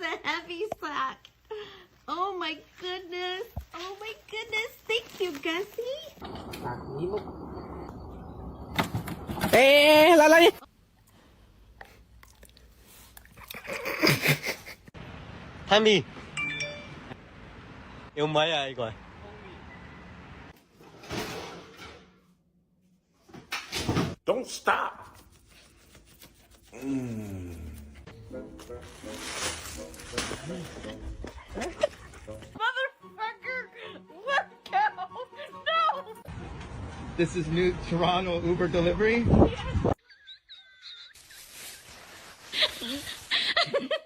a heavy sack. Oh my goodness. Oh my goodness. Thank you, Gussie. lalay! Hammy! Yung maya, ikaw. Don't stop. Motherfucker! Look out! No! This is New Toronto Uber delivery. Yes.